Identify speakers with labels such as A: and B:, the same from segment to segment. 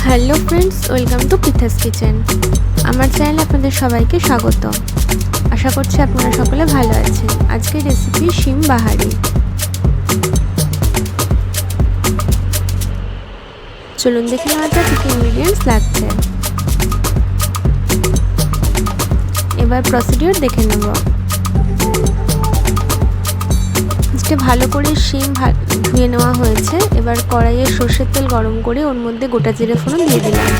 A: Hello friends, welcome to পিথাস kitchen. আমার চ্যানেলে আপনাদের সবাইকে স্বাগত। আশা করছি আপনারা সকলে ভালো আছেন। আজকের রেসিপি শিম বাহারি। চলুন দেখে নেওয়া যাক কি ইনগ্রিডিয়েন্টস লাগছে। এবার প্রসিডিওর দেখে নেব। ভালো করে শিম ধুয়ে নেওয়া হয়েছে। এবার কড়াইয়ে সর্ষের তেল গরম করে ওর মধ্যে গোটা জিরে ফোড়ন দিয়ে দিলাম।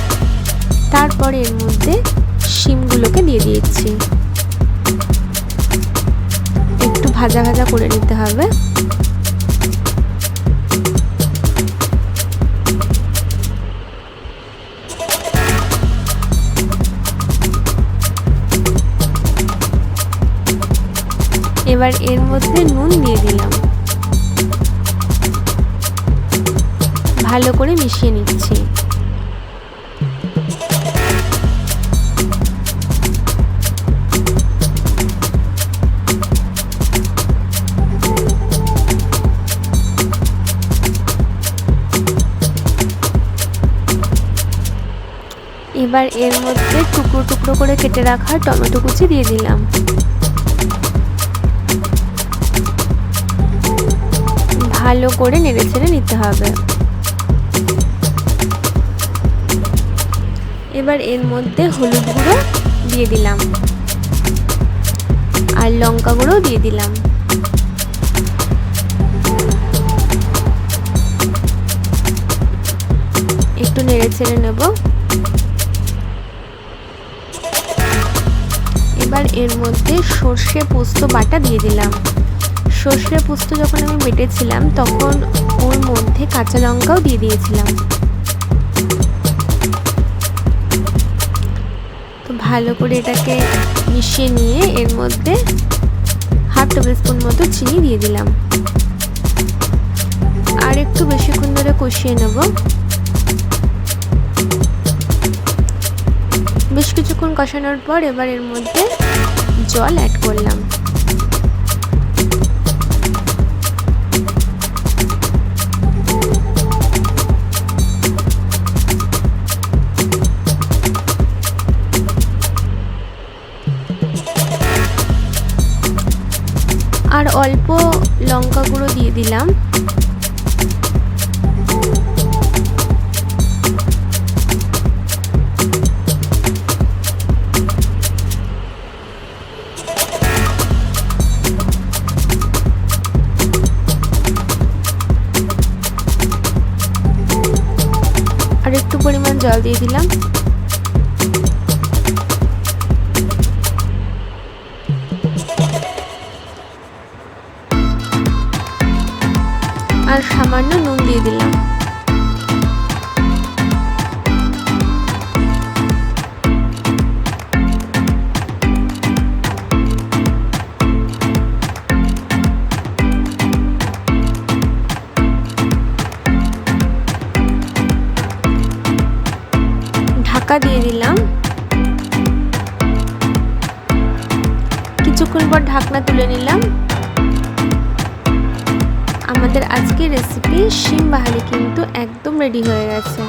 A: তারপরে এর মধ্যে শিমগুলোকে দিয়ে দিয়েছি। একটু ভাজা ভাজা করে নিতে হবে। এবার এর মধ্যে নুন দিয়ে দিলাম। ভালো করে মিশিয়ে নিচ্ছি। এবার এর মধ্যে টুকরো টুকরো করে কেটে রাখা টমেটো কুচি দিয়ে দিলাম। ভালো করে নেড়েচেড়ে নিতে হবে। এবার এর মধ্যে হলুদ গুঁড়ো দিয়ে দিলাম আর লঙ্কা গুঁড়ো দিয়ে দিলাম। একটু নেড়েচেড়ে নেব। এবার এর মধ্যে সর্ষে পোস্ত বাটা দিয়ে দিলাম। সর্ষে পোস্ত যখন আমি বেটেছিলাম তখন ওর মধ্যে কাঁচা লঙ্কাও দিয়ে দিয়েছিলাম। তো ভালো করে এটাকে মিশিয়ে নিয়ে এর মধ্যে হাফ টেবিল স্পুন মতো চিনি দিয়ে দিলাম। আর একটু বেশিক্ষণ ধরে কষিয়ে নেব। বেশ কিছুক্ষণ কষানোর পর এবার এর মধ্যে জল অ্যাড করলাম। আর অল্প লঙ্কা গুঁড়ো দিয়ে দিলাম। আর একটু পরিমাণ জল দিয়ে দিলাম। আর সামান্য নুন দিয়ে দিলাম। ঢাকা দিয়ে দিলাম। কিছুক্ষণ পর ঢাকনা তুলে নিলাম। আমাদের আজকের রেসিপি শিম বাহারি কিন্তু একদম রেডি হয়ে গেছে।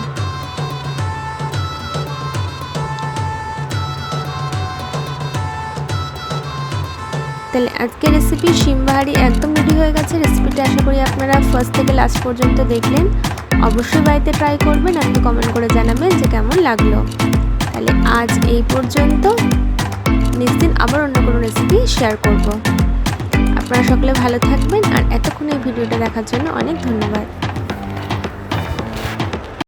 A: তাহলে আজকের রেসিপি শিম বাহারি একদম রেডি হয়ে গেছে। রেসিপিটা আশা করি আপনারা ফার্স্ট থেকে লাস্ট পর্যন্ত দেখলেন। অবশ্যই বাড়িতে ট্রাই করবেন। আপনি কমেন্ট করে জানাবেন যে কেমন লাগলো। তাহলে আজ এই পর্যন্ত। নেক্সট দিন আবার অন্য কোনো রেসিপি শেয়ার করব। আপনারা সকলে ভালো থাকবেন। আর এতক্ষণ এই ভিডিওটা দেখার জন্য অনেক ধন্যবাদ।